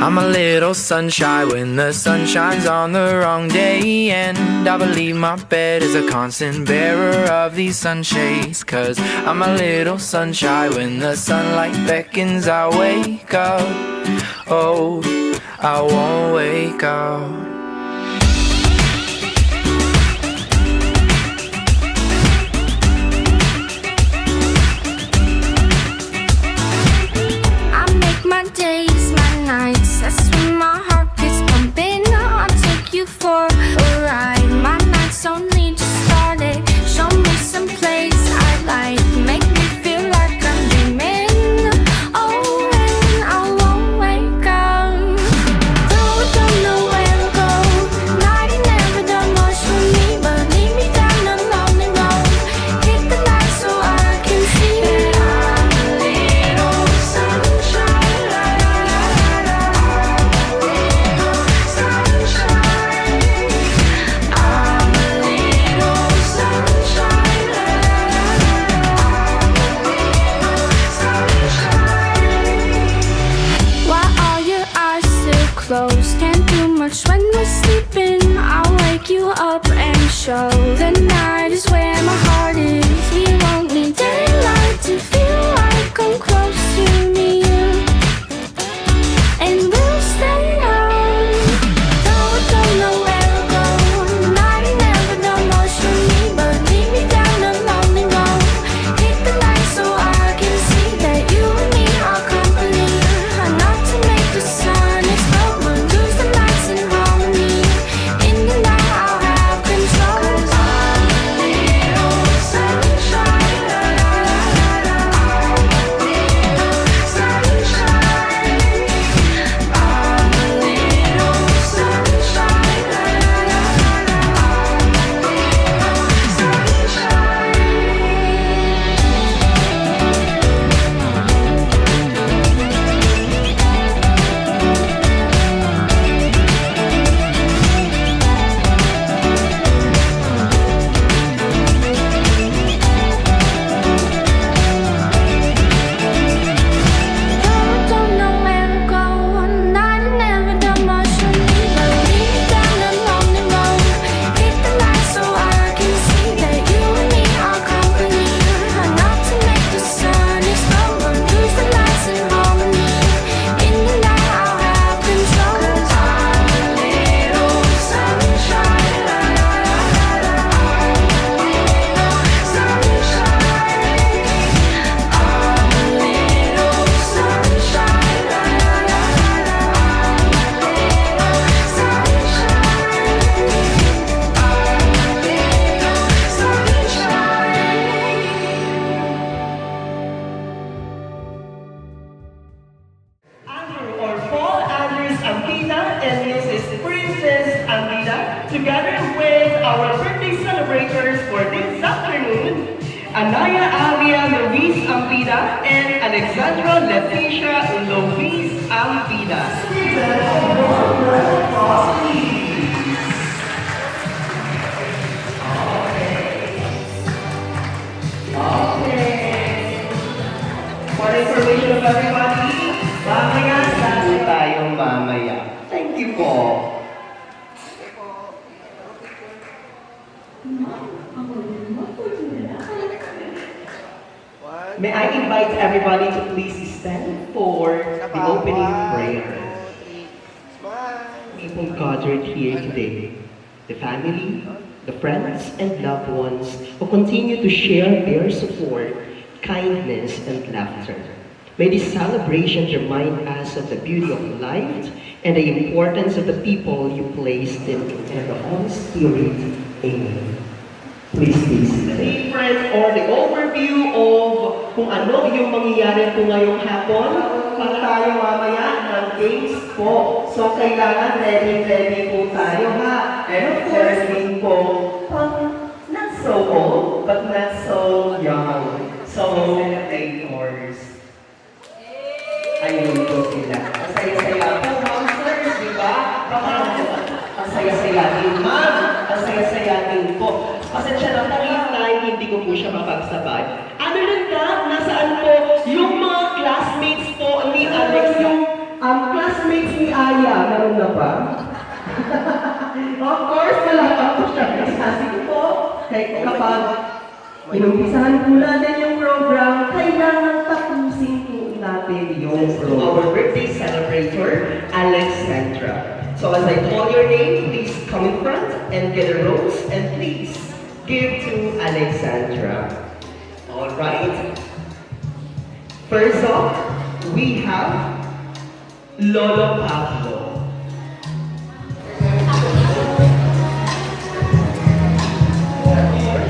I'm a little sunshine when the sun shines on the wrong day. And I believe my bed is a constant bearer of these sunshades. Cause I'm a little sunshine when the sunlight beckons. I wake up, oh, I won't wake up. Days, my nights, that's when my heart gets pumping. I'll take you for a ride. My nights only just started. Show me some place I like. Make me feel like I'm dreaming. Oh, and I won't wake up. Though I don't know where to go. Night ain't never done much for me, but lead me down a lonely road. Hit the light so I can see that I'm a little sunshine. Close, can't do much when we're sleeping. I'll wake you up and show the night is where my heart is. We won't need daylight to feel like I'm close to me. And we'll stay out. Though I don't know where to go. Night ain't never done much for me, but lead me down a lonely road. Hit the light so I can see that you and me are company. Enough to make the sun explode. Together with our birthday celebrators for this afternoon, Anaya Alia Luis Ampida and Alexandra Leticia Luis Ampida. Okay. For the information of everybody, mamaya saan tayo mamaya. Thank you po. May I invite everybody to please stand for the opening prayer. People gathered here today, the family, the friends, and loved ones who continue to share their support, kindness, and laughter. May this celebration remind us of the beauty of life and the importance of the people you placed in the Holy Spirit. Amen. Please be seated. Friends, or the overview of kung ano yung mangyayari po ngayong hapon para tayo mamaya ng games po. So, kailangan ready po tayo ha. And of course, din po, not so old, but not so young. So, celebrators. Ayun po sila. Masaya-saya po, monsters, di ba? Masaya-saya din, ma'am. Masaya-saya din po. Pasensya na po, hindi ko po siya mapagsabay. Other than that, nasaan po yung mga classmates po ni Alex, yung classmates ni na ba? Of course, wala pa po siya. Kasi po, kapag inumpisahan po natin yung program, kailangan tapusin po natin yung program. Our birthday celebrator, Alexandra. So as I call your name, please come in front and get a rose and please give to Alexandra. Alright. First off, we have Lolo Pablo.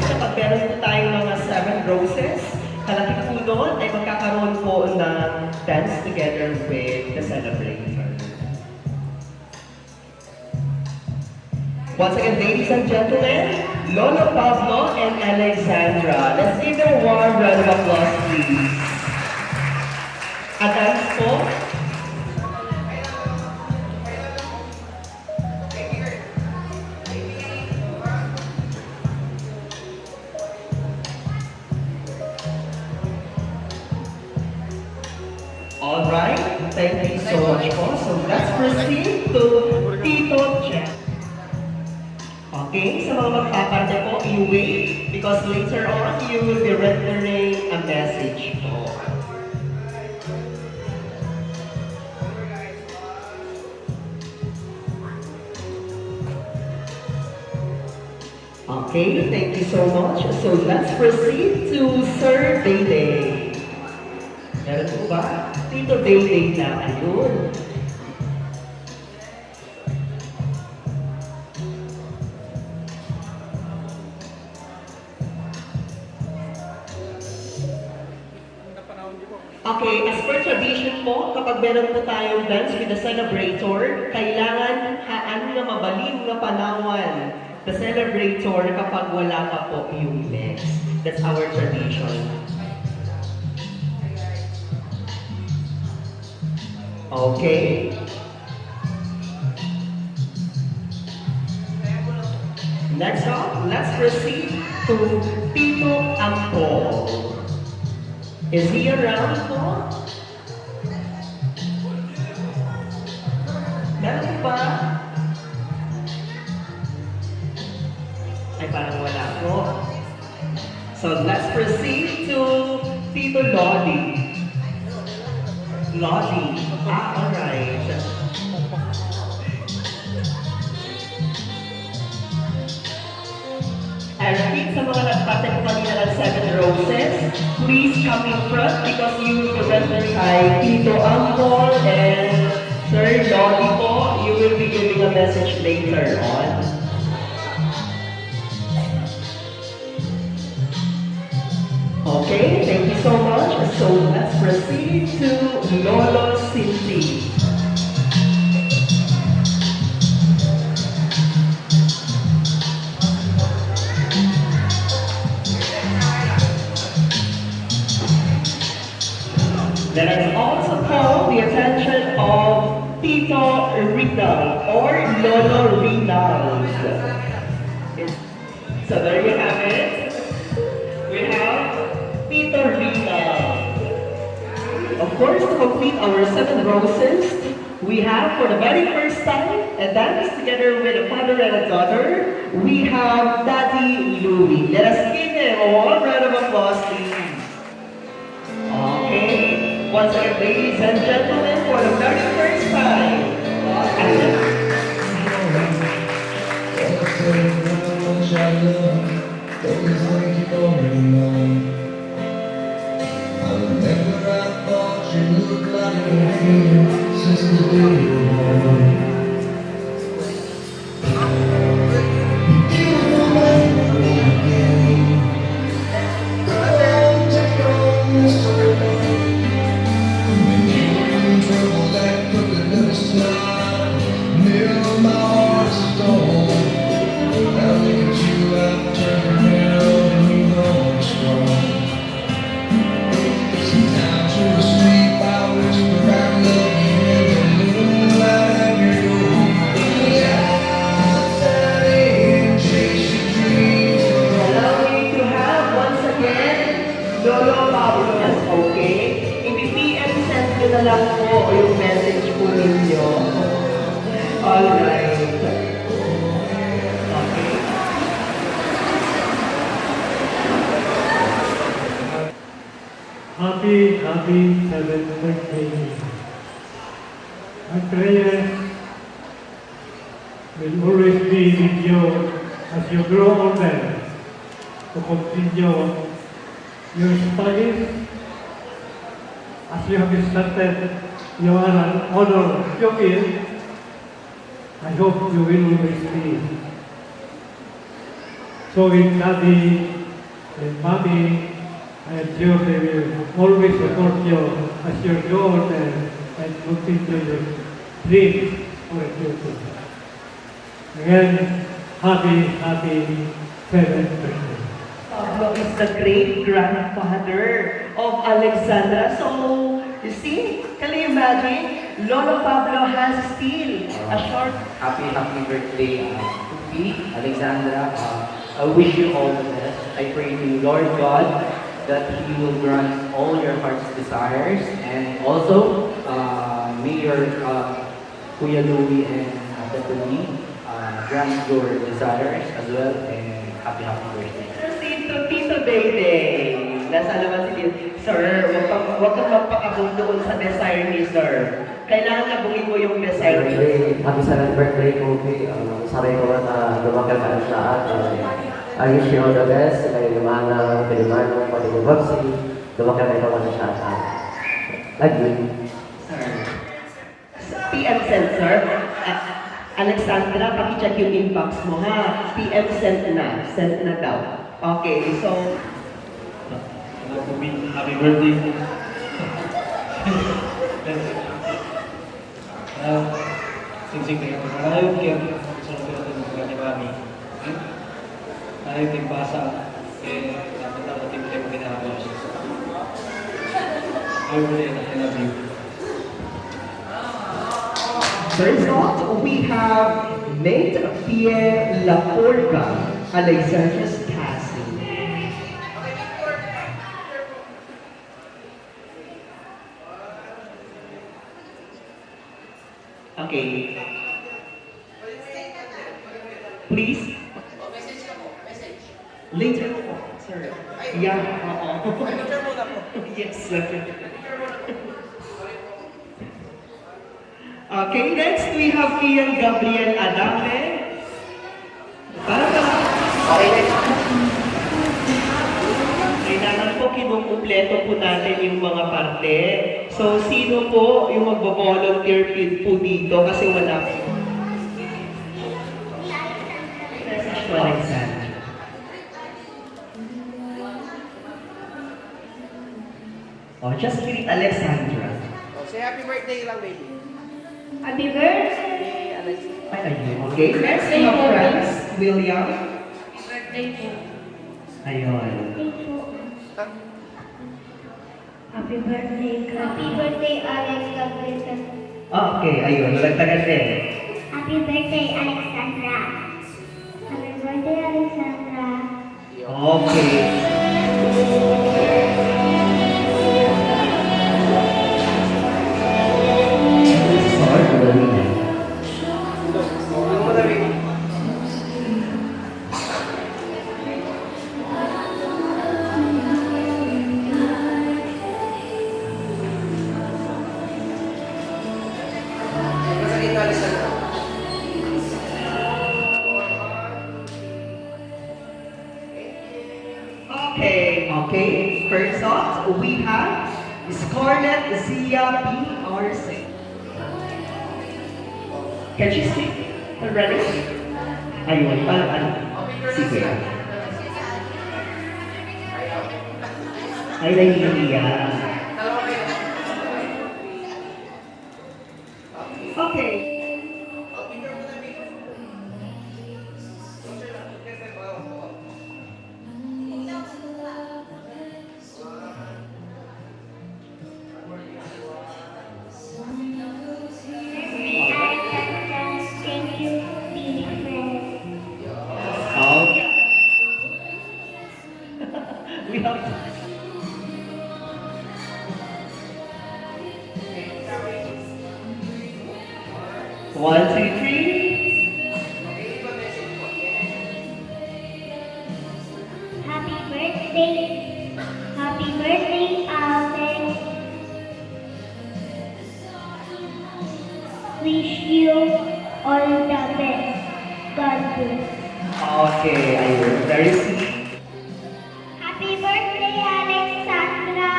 Kapag meron po tayong mga 7 roses, kalapit po doon ay magkakaroon po ng dance together with the celebrator. Once again, ladies and gentlemen, Lolo Pablo and Alexandra. Let's give them a warm round of applause, please. A dance po. Alright, thank you so much po. So let's proceed to Tito Jeff. Okay, sa mga magpaparte po, you wait because later on you will be rendering a message po. Okay, thank you so much. So let's proceed to Sir Dayday. Meron po ba? Tito Dayday na ayun. Okay, as per tradition po, kapag meron po tayong dance with the celebrator, kailangan haan na mabaliw na panawan the celebrator kapag wala pa po yung next. That's our tradition. Okay. Next up, let's proceed to Tito Ampol. Is he around po? Meron pa? Ay, parang wala po. So, let's proceed to Tito Lodi. Lodi. Alright. I repeat sa mga nagpate po kanina ng 7 roses, please come in front because you will be rendered kay Tito Ampol and Sir Lodi po. You will be giving a message later on. Okay, thank you so much. So let's proceed to Lolo Cindy. Let us also call the attention of Tito Rinal or Lolo Rinal. So there you have it. We have Tito Rinal. Of course, to complete our 7 roses, we have for the very first time a dance together with a father and a daughter. We have Daddy Louie. Let us give him a warm round of applause, please. Okay. Once again, ladies and gentlemen, for the very first time, Lolo Pablo, okay? In the PM, send nyo na lang po yung message po ninyo. happy 7th birthday. My prayers will always be with you as you grow older to continue your studies. As you have started, you are an honor pupil. I hope you will always be. So with Daddy and Mommy, I am sure they will always support you as you grow older and continue your dreams for the future. Again, happy 7th birthday. Pablo is the great-grandfather of Alexandra. So, you see, can you imagine? Lolo Pablo has still a short... Happy birthday to me, Alexandra. I wish you all the best. I pray to Lord God that He will grant all your heart's desires, and also may your Kuya Louie and Tito Lee grant your desires as well, and happy birthday. Tito Day. Nasa naman si Tito. Sir, wag kang magpakabog doon sa desire ni Sir. Kailangan nabungin mo yung desire ni Sir. Happy 7th birthday, Kobe. Sabi ko na lumakal ka na siya at I wish you all the best. Kay Lumana, kay Lumano, pati kay Bobsy. Lumakal ka na siya at love you. Sir. PM sent, sir. Alexandra, pakicheck yung inbox mo, ha? PM sent na. Sent na daw. Okay, so... Happy birthday. Sing-sing tayo. Malayo kaya gusto ko natin magkani mami. Tayo ting basa. Dapat tim tayo ginagawa siya. I love you. First off, we have Nate Pierre Laporca, Alexandra's casting. Okay. Please. Later po, sir. Yeah, oo. Yes, sir. Okay, next we have Kian Gabriel Adame. Kailangan po kinukumpleto po natin yung mga parte. So, sino po yung magbo-volunteer po dito kasi wala po. Message to Alexandra. Oh, just greet Alexandra. Say happy birthday lang, baby. Happy birthday! Ay, ayun. Okay, next we have friends, William. Birthday po. Ayun. Happy birthday, Happy birthday, Alex Gabriel. Okay, ayun. Nalagtagan din. Happy birthday, Alexandra. Happy birthday, Alexandra. Okay. Start with the leader. Okay. First off, we have Scarlett Zia P.R.C. Can she speak already? Ayun, parang sige. Ay, nahihiya. Okay. Thank you, being friends. Okay. We have one, two, three. Happy birthday, Alex. all the best. God bless. Okay, ayun. Very sweet. Happy birthday, Alexandra.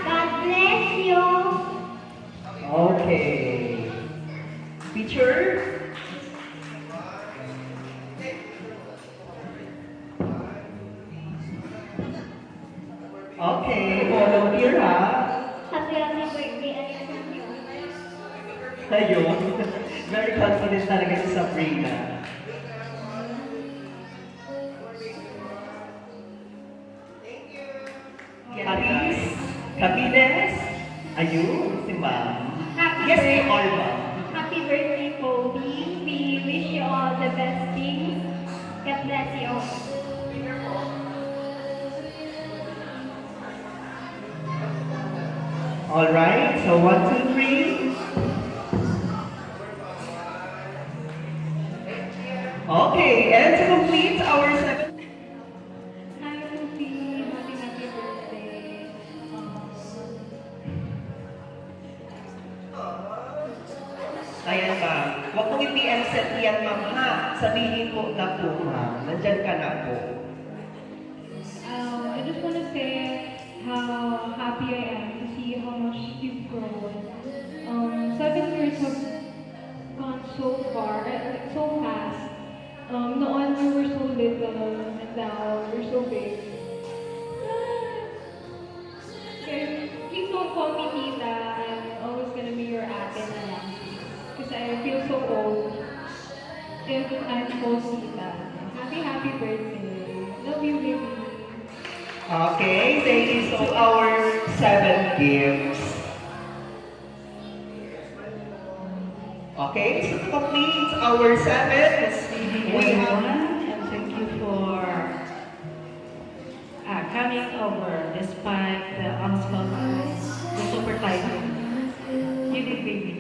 God bless you. Okay. Picture? Okay, volunteer ha. Happy birthday, Alexandra. Ayun. Very confident talaga si Sabrina. Happiness? Happiness? Ayun, si ma'am. Yes, you are ma'am. Happy birthday, Kobe. We wish you all the best things. God bless you. Alright, so 1, 2, 3. Okay, and to complete our 7th. Hi, Kobe. Happy birthday. Ayan ma'am. Huwag mong i-PM set yan ma'am ha. Sabihin mo na po ma'am. Nandyan ka na po. I just want to say how happy I am to see how much you've grown. 7 years have gone so far, so fast. Noon you were so little, and now you're so big. Okay, please don't call me Tita. I'm always gonna be your ate na lang. Because I feel so old if I'm called Tita. Happy birthday. Love you, baby. Okay, thank you. So our 7 gifts. Okay, so to complete our 7, we have And thank you for coming over despite the onslaught of the super typhoon. You did, baby.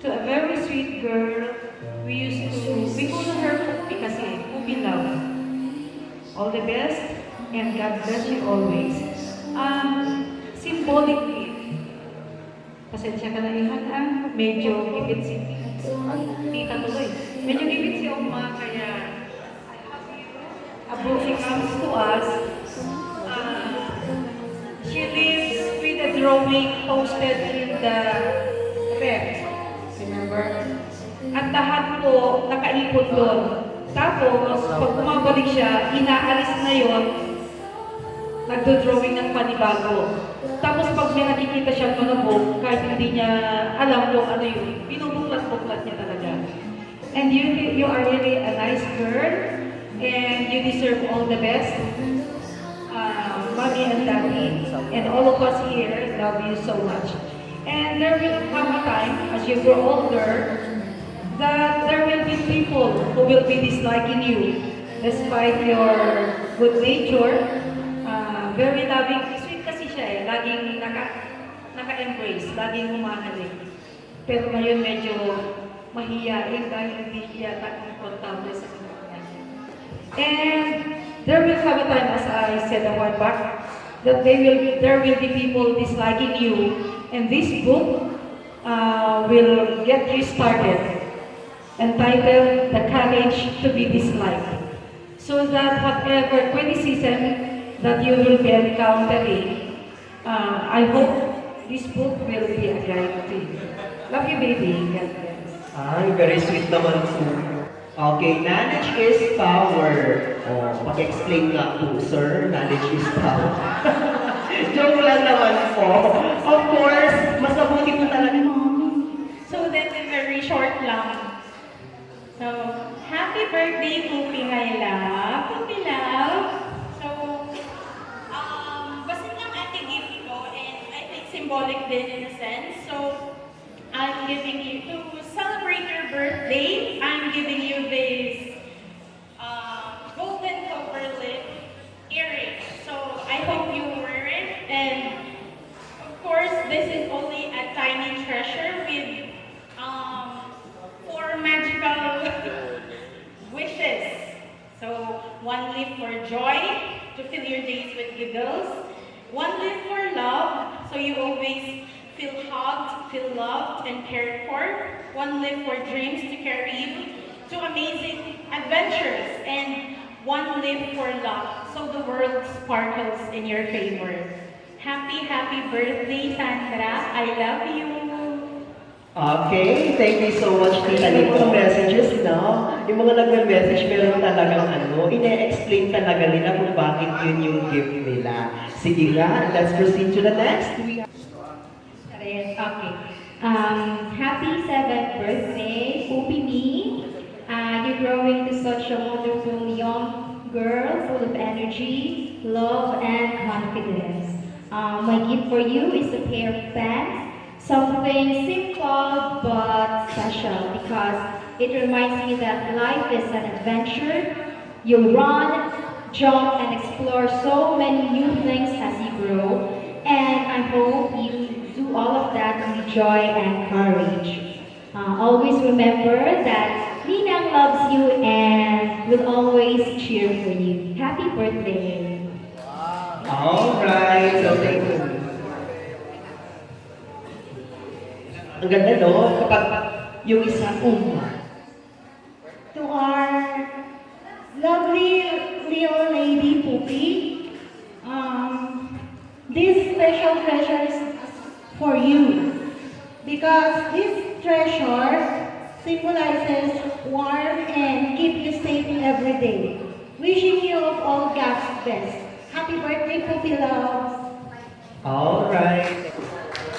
To a very sweet girl, we call her Pupi kasi, Pupi Love. All the best, and God bless you always. Symbolically, pasensya ka na ihan, medyo gipit si Tita tuloy. Medyo gipit si Oma, kaya above she comes to us, she lives with a drawing posted in the ref. Remember? At lahat po nakaipon doon. Tapos, pag bumabalik siya, inaalis na yon, nagdo-drawing ng panibago. Tapos pag may nakikita siyang mga book, kahit hindi niya alam kung ano yun, binubuklat-buklat niya talaga. And you are really a nice girl, and you deserve all the best. Mommy and Daddy, and all of us here love you so much. And there will come a time, as you grow older, that there will be people who will be disliking you, despite your good nature. Very loving, sweet kasi siya eh, laging naka-embrace, laging humahalik. Pero ngayon medyo mahiyain dahil hindi siya komportable sa kanya. And there will come a time, as I said a while back, that there will be people disliking you, and this book will get you started, entitled The Courage to be Disliked. So that whatever criticism that you will be encountering, I hope this book will be a guide to you. Love you, baby. God bless. Ay, very sweet naman po. Okay, knowledge is power. Oh, pag-explain nga po, sir. Knowledge is power. Joke lang naman po. Of course, mas mabuti po talaga. So that's very short lang. So, happy birthday, Pupi Ngayla. Pupi Love. So, basta lang ate gift ko, and I think symbolic din in a sense. So, I'm giving you, to celebrate your birthday, I'm giving you this golden copper lip earring. So, I hope you wear it. And, of course, this is only a tiny treasure with 4 magical wishes. So, 1 leaf for joy, to fill your days with giggles, One live for love, so you always feel hugged, feel loved, and cared for. One live for dreams to carry you to amazing adventures. And one live for love, so the world sparkles in your favor. Happy, happy birthday, Sandra. I love you. Okay, thank you so much, Tita. Yung mga messages, no? Yung mga nagme-message, meron talagang ine-explain talaga nila kung bakit yun yung gift nila. Sige nga, let's proceed to the next. Okay. Happy 7th birthday, Poopy Me. You're growing to such a wonderful young girl, full of energy, love, and confidence. My gift for you is a pair of pants. Something simple but special because it reminds me that life is an adventure. You run, jump, and explore so many new things as you grow. And I hope you do all of that with joy and courage. Always remember that Ninang loves you and will always cheer for you. Happy birthday! Alright, so thank you. Ang ganda, no? Kapag yung isa, To our lovely little lady Poopy, this special treasure is for you because this treasure symbolizes warm and keep you safe every day. Wishing you of all God's best. Happy birthday, Poopy Loves! alright.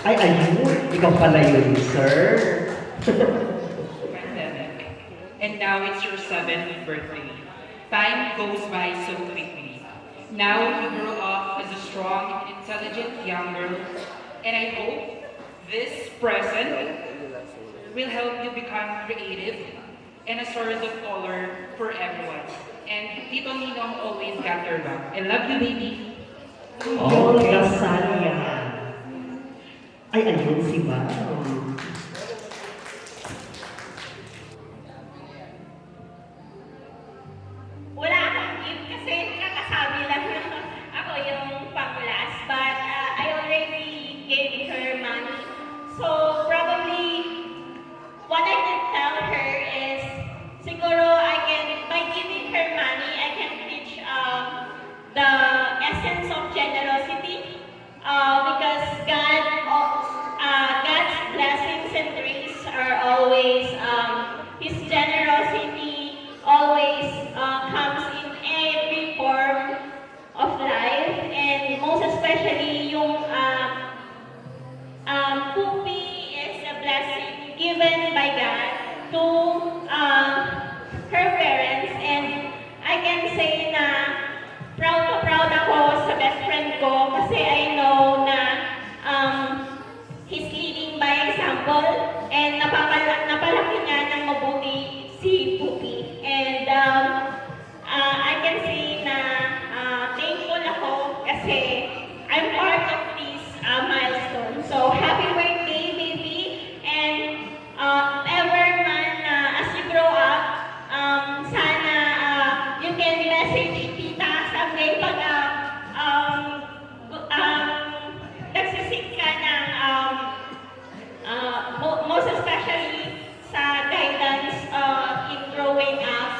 Ay, ayun. Ikaw pala yun, sir. Pandemic. And now it's your 7th birthday. Time goes by so quickly. Now you grow up as a strong and intelligent young girl. And I hope this present will help you become creative and a source of color for everyone. And Tito Ninong always got your back. I love you, baby. Okay, Sanya. Ay, ayun si Ma'am. Wala akong gift kasi kakasabi lang na ako yung pang-last. But I already gave her money. So probably what I can tell her is siguro by giving her money, I can teach the essence of generosity. Because God's blessings and grace are always, His generosity always comes in every form of life, and most especially yung Poopy is a blessing given by God to her parents, and I can say na proud ako sa best friend ko kasi I know na he's leading by example and napalaki niya ng mabuti si Poopy. And I can say na thankful ako kasi I'm part of this milestone. So happy birthday, baby! And ever man as you grow up, sana you can message Tita someday pag nagsisik ka ng most especially sa guidance in growing up,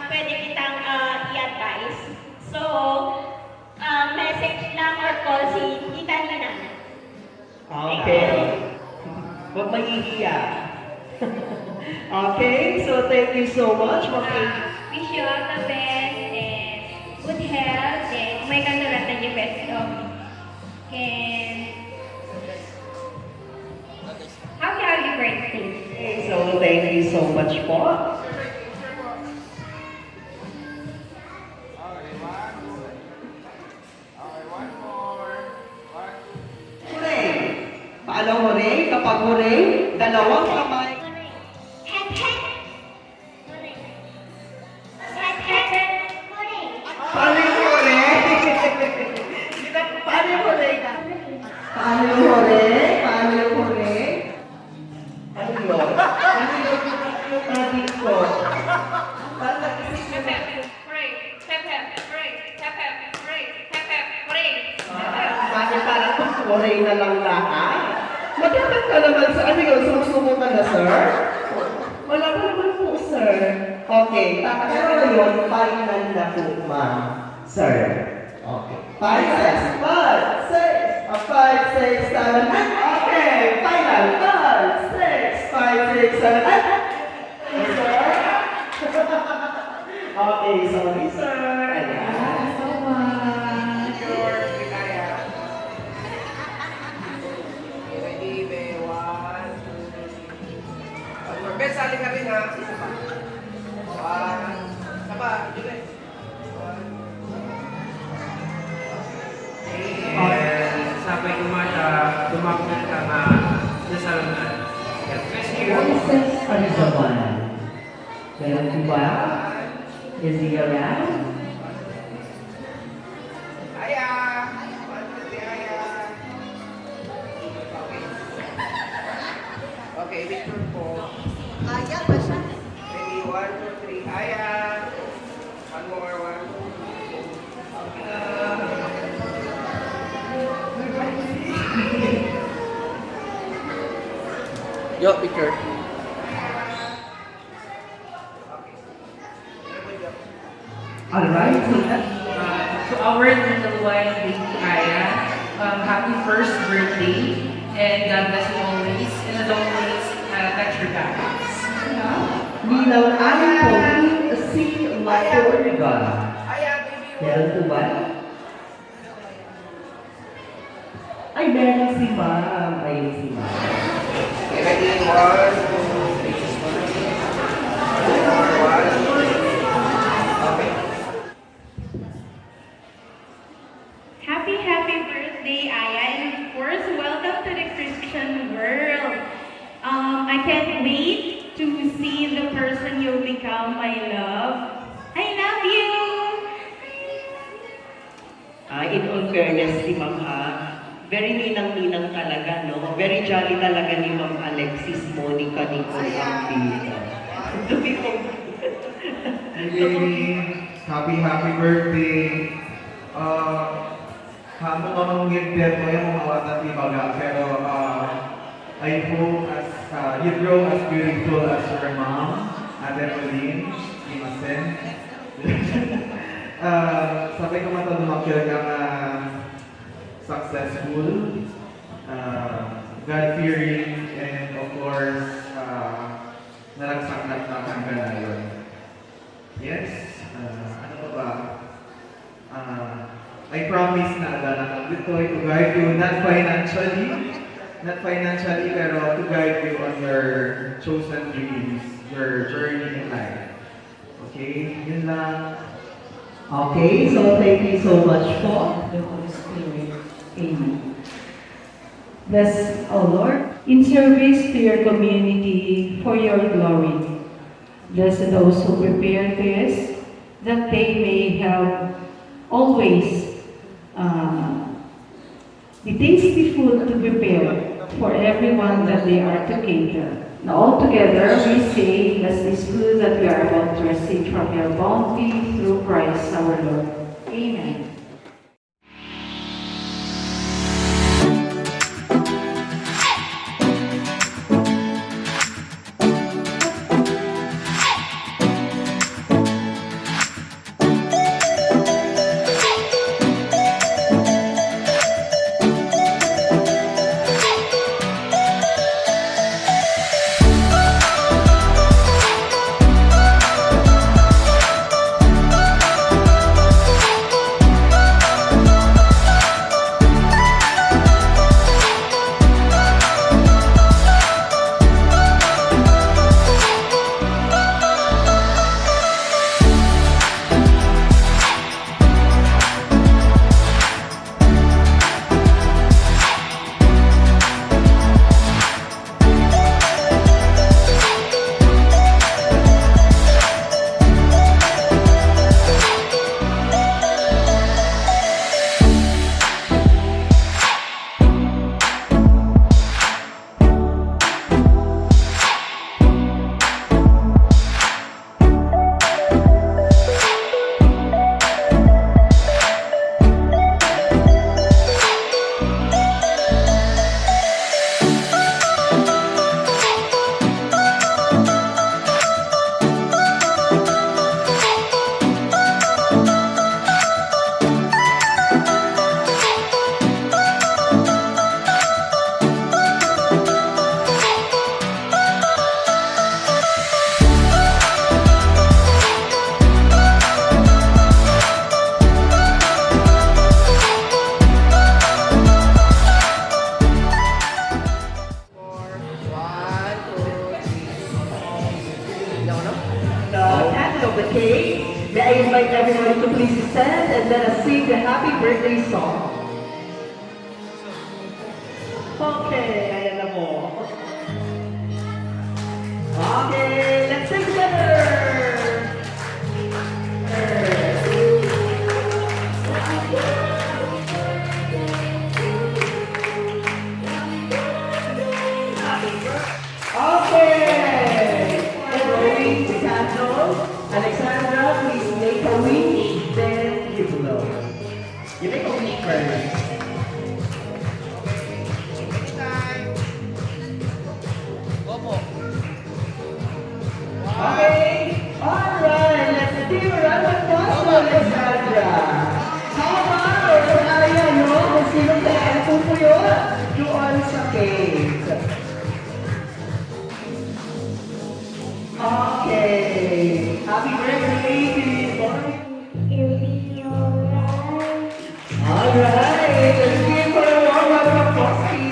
pwede kitang i-advise. So, message lang or call si Tita Nina. Okay. Huwag mahihiya. Okay, so thank you so much. Wish you all the best and good health and may kanulatan yung best of. And happy birthday. Okay, so thank you so much po. Hooray! Paano hooray? Kapag hooray, dalawang kamay. Hep, hep. Hep, hep. Hooray. Paano yung hooray? Paano yung hooray ka? Paano yung hooray? Paano yung hooray? Ano yun? Ano yung adik ko? Hooray! Hep hep! Hooray! Hep hep! Hooray! Hep hep! Hooray! Ako, Reyna lang lahat. Magkakit ka naman sa ano yun? Sumusuko ka na, sir? Wala pa naman po, sir. Okay, pero ngayon, final na po, ma'am. Sir. Okay. 5, 6, 5, 6, 5, 6, 7, 8. Okay, final. 5, 6, 5, 6, 7, 8. Yes, sir. Okay, sorry, sir. Ayan. So much. Ready, may 1, 2, 3. Bes, sali ka rin ha. Isa pa. 1. Saba, Juliet. 1. And sabay kumata, tumakot ka na dasal na. Voices are the one. Meron po ba? Is he around? Aya. 1, 2, 3, Aya. Okay, Victor po. Aya ba siya? Ready, 1, 2, 3, Aya. One more, 1. Yo, picture. Alright, To our little one, baby Aya, happy first birthday, and God bless you always, and as always, touch your back. Ninang Ani po, si Mayorga. Aya, baby. Meron po ba? Ay, meron si Ma'am. Ayun si Ma'am. Okay, ready, 1, 2, 3. Okay. Happy birthday, Aya, and of course, welcome to the Christian world. I can't wait to see the person you'll become, my love. I love you! In all fairness, si Ma'am very ninang-ninang talaga, no? Very jolly talaga ni Ma'am Alexis Monica Nicole Ambita. Happy birthday. Hamo namang ngilder ko yung mga watat ibaga, pero I hope as you grow as beautiful as your mom, Ate Pauline, Imasen. Sabi ko mata lumakil ka successful, God-fearing, and of course, nalagsaknat na hanggang ngayon. Yes, ano pa ba? I promise na agad dito to guide you, not financially, pero to guide you on your chosen dreams, your journey in life. Okay, yun lang. Okay, so thank you so much po. The Holy Spirit. Amen. Bless, O Lord, in service to your community for your glory. Bless those who prepare this, that they may have always the tasty food to prepare for everyone that they are to cater. Now all together we say, bless this food that we are about to receive from your bounty through Christ our Lord. Amen. everybody to please stand and let us sing the happy birthday song. Okay, ayan na po. Okay, let's sing together! Okay! Blowing the candle. Alexandra, please make a wish, then you blow. You make a wish first. Okay, alright, let's give a round of applause to Alexandra. How about, ayan, no? Kung sinong talaga po yun, doon sa cake. Okay, happy birthday to you, boy. Alright, let's give her a warm round of applause, please.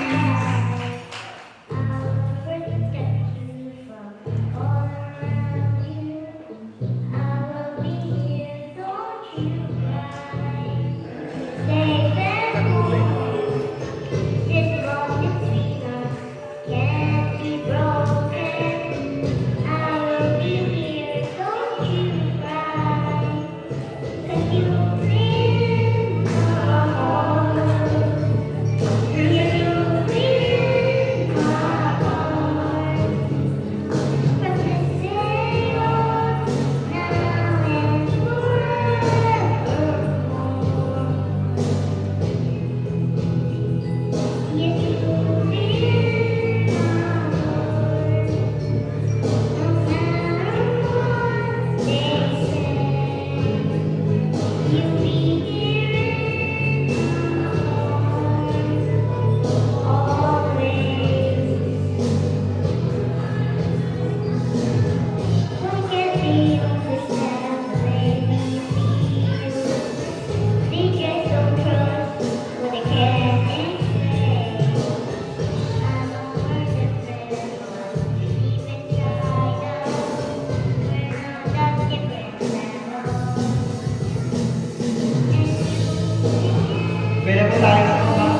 Pwede po tayo sa mga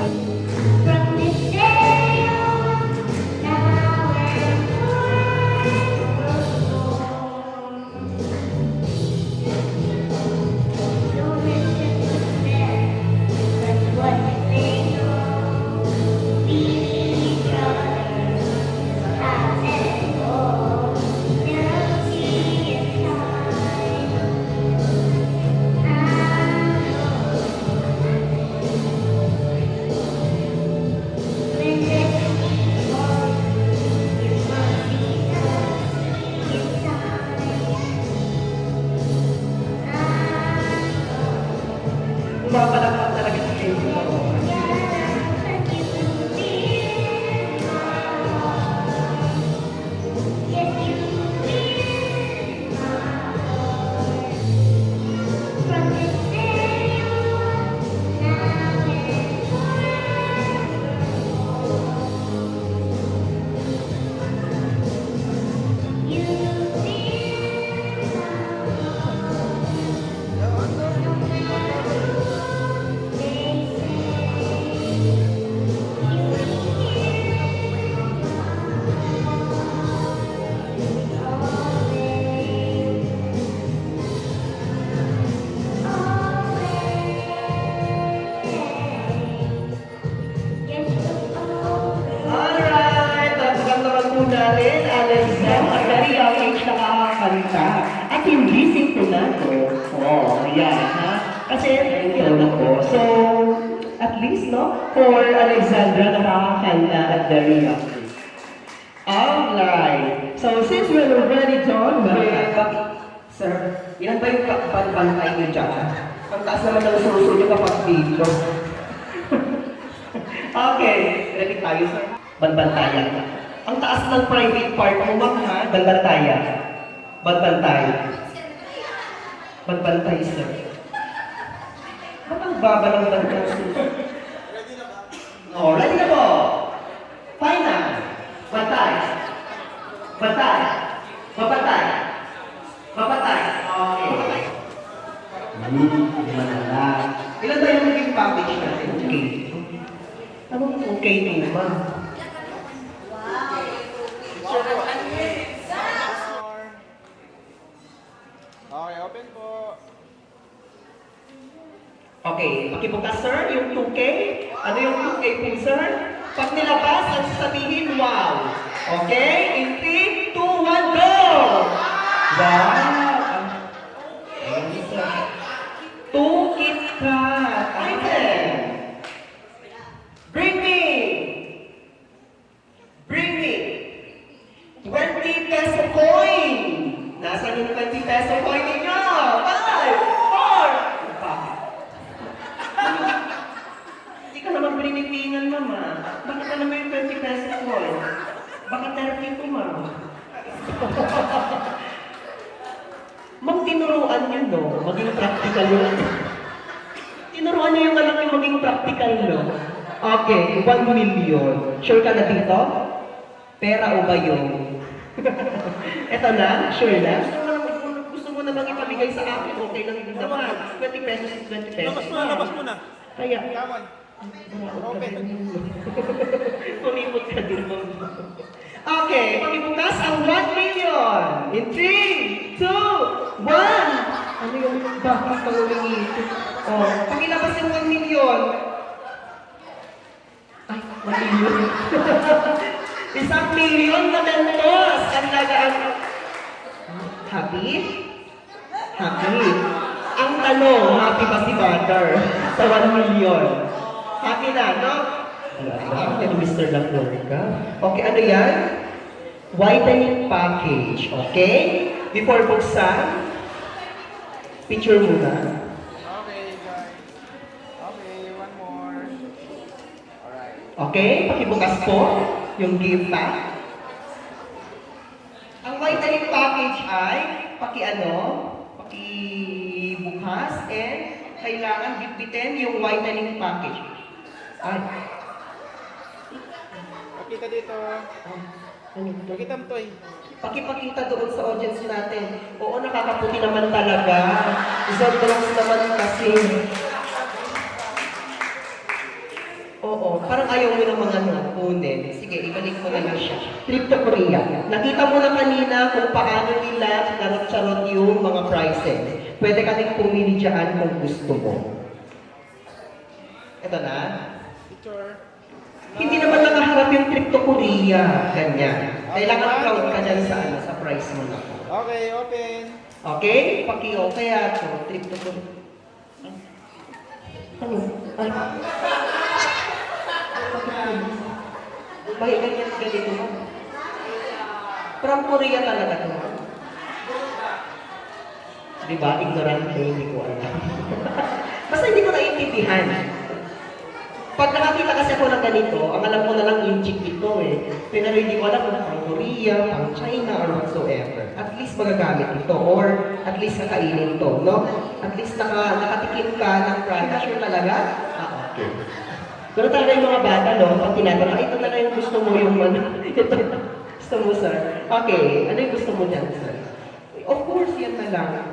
Papalakpak talaga sa cake mo. natin, Alexandra, very young age nakakakanta. At hindi sintonado. Oh, yan ha. Kasi, yun ako. So, at least, no, for Alexandra nakakakanta at very young age. Alright. So, since we're already done with... Sir, ilan ba yung panbantay niyo dyan? Ang taas naman ng suso niyo kapag video. Okay, ready tayo, sir. Banbantayan. Ang taas ng private part mo, ma'am, ha? Banbantayan. Banbantay. Banbantay, sir. Ba't ang baba ng bantay, sir? Oh, ready na po. Final. Bantay. Bantay. Mapatay. Mapatay. Okay. Lima na lang. Ilan ba yung gift package natin? Okay. Anong okay to, ma? Okay, open po. Okay, pakibukas sir, yung 2K. Ano yung 2K po sir? Pag nilabas, ang sasabihin, wow. Okay? In 3, 2, 1, go! Wow! 2 Kit Kat. Item. Bring me. Bring me. 20 peso coin. Nasaan yung 20 peso coin ninyo? 5, 4. Hindi ka naman binitingan, mama. Bakit ka naman yung 20 peso coin? Baka 30 ko, mama. Mang tinuruan niyo, no? Maging practical yun. Tinuruan niyo yung anak niyo maging practical, no? Okay, 1 million. Sure ka na dito? Pera o ba yun? Eto na? Sure na? Gusto mo namang ipamigay sa akin, okay lang din naman. 20 pesos is 20 pesos. Labas mo na. Kaya, Come on. Open. kumipot ka din mo. Okay, pakibukas ang 1 million. In 3, 2, 1. Ano yung bakit ang ulingi? Oh, pakilabas yung 1 million. Ay, 1 million. 1 million na mentos. Ang lagaan. Happy? Happy. Ang tanong, happy ba si Butter sa 1 million? Happy na, no? Happy na Mr. Laporca. Okay, ano yan? Whitening package, okay? Before buksan, picture muna. Okay, guys. Okay, one more. Alright. Okay, pakibukas po yung gift pack. Ang whitening package ay pakibukas and kailangan bitbitin yung whitening package. Ay. Pakita dito. Pakita mo to eh. Pakipakita doon sa audience natin. Oo, nakakaputi naman talaga. Isang drugs naman kasi. Oo, parang ayaw mo ng mga kunin. Sige, ibalik mo na lang siya. Trip to Korea. Nakita mo na kanina kung paano nila charot-charot yung mga prices. Pwede ka din pumili dyan kung gusto mo. Ito na. Picture. Hindi naman nakaharap yung trip to Korea. Ganyan. Kailangan proud ka dyan sa price mo na. Okay, open. Okay? Paki-okay ito. Trip to Korea. Ano? Ay. Bakit ganyan ganito mo? From Korea talaga ito. Diba? Ignorant ko, hindi ko alam. Basta hindi ko naiintindihan. Pag nakakita kasi ako ng ganito, ang alam ko na lang inchik ito eh. Pero hindi ko alam kung pang Korea, pang China, or whatsoever. At least magagamit ito, or at least kakainin ito, no? At least nakatikim ka ng product. Sure talaga? Okay. Pero talaga yung mga bata, no? Pag tinatanong, ito na lang yung gusto mo yung ano. Gusto mo, sir? Okay. Ano yung gusto mo dyan, sir? Of course, yan na lang.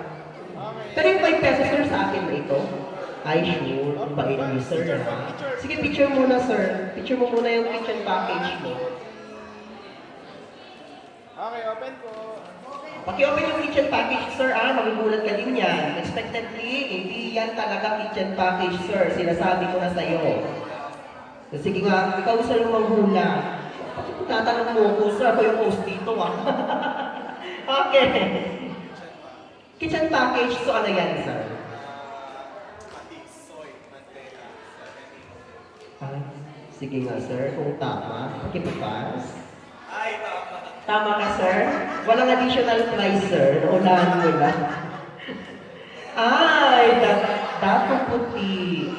Pero yung 5 pesos, sir, sa akin na ito. Ay, sure. Ang bait niyo, sir. Sige, picture muna, sir. Picture mo muna yung kitchen package mo. Okay, open po. Paki-open yung kitchen package, sir. Magugulat ka din yan. Expectedly, hindi yan talaga kitchen package, sir. Sinasabi ko na sa'yo. Sige nga, ikaw, sir, yung manghula. Bakit kung tatanong mo ko, sir, ako yung host dito, Okay. Kitchen package, so ano yan, sir? Sige nga, sir. Kung tama, pakibukas. Ay, tama. Tama ka, sir? Walang additional price, sir. Naunahan mo na. Ay, dato puti.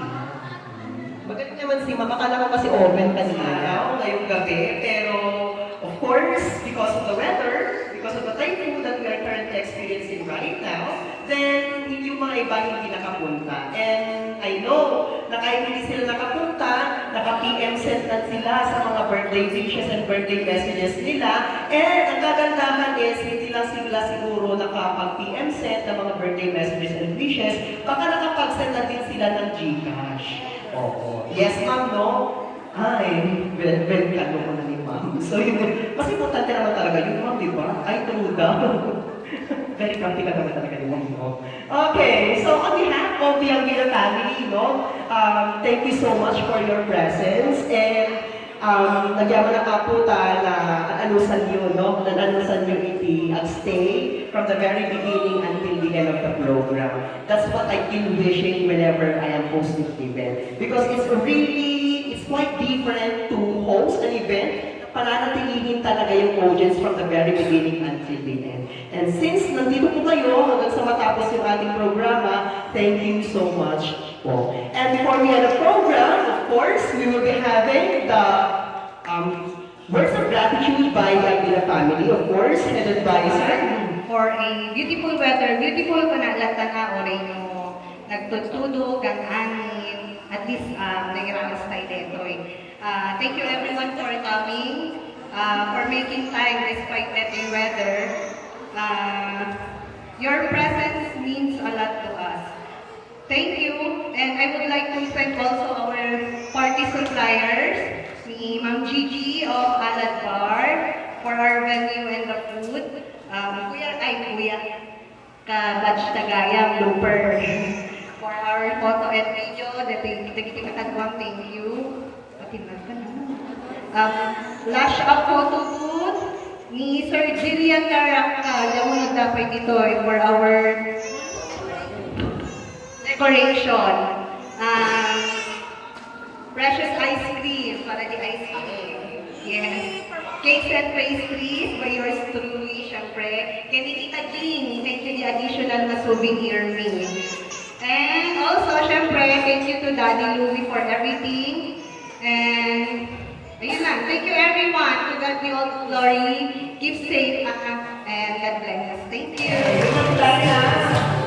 Magaling naman si Mama. Akala ko kasi open kanina ngayong gabi. Pero, of course, because of the weather, because of the typhoon that we are currently experiencing right now, then yung mga iba hindi nakapunta. And I know na kahit hindi sila nakapunta, naka-PM send na sila sa mga birthday wishes and birthday messages nila. And ang kagandahan is, hindi lang sila siguro nakapag-PM send ng mga birthday messages and wishes, baka nakapag-send na din sila ng GCash. Oo. Yes, ma'am, no? Ay, welcome mo na ni ma'am. So yun, mas importante naman talaga yun, ma'am, di ba? Ay, true daw. Very practical naman talaga ni ma'am, no? Okay, so on behalf of the Anguilla family, no, thank you so much for your presence. And nagyaman na kaputa na anusan nyo, no? Anusan nyo iti at stay from the very beginning until the end of the program. That's what I've been wishing whenever I am hosting the event. Because it's quite different to host an event. Pananatilihin talaga yung audience from the very beginning until the end. And since nandito po kayo hanggang sa matapos yung ating programa, thank you so much po. And before we end the program, of course, we will be having the words of gratitude by the Anguilla family, of course, headed by Sir. For a beautiful weather, beautiful panalatan na oray no, nagtutudog ang angin, at least nagiranas tayo dito eh. Thank you everyone for coming, for making time despite that weather. Your presence means a lot to us. Thank you, and I would like to thank also our party suppliers, si Ma'am Gigi of Alad Bar, for our venue and the food. Kuya, ka-batch Tagayam, Looper, for our photo and video, nagkikatagwang thank you. Patinag ka na. Lash Up Photo Booth ni Sir Jillian Caracca, yung nagdapay dito for our decoration. Precious Ice Cream, para di ice cream. Yes. Cakes and pastries by yours truly, syempre. Kay Tita Jean, thank you the additional na souvenir ring. And also, syempre, thank you to Daddy Louie for everything. And, ayun lang. Thank you everyone. To God be all glory. Keep safe and God bless us. Thank you.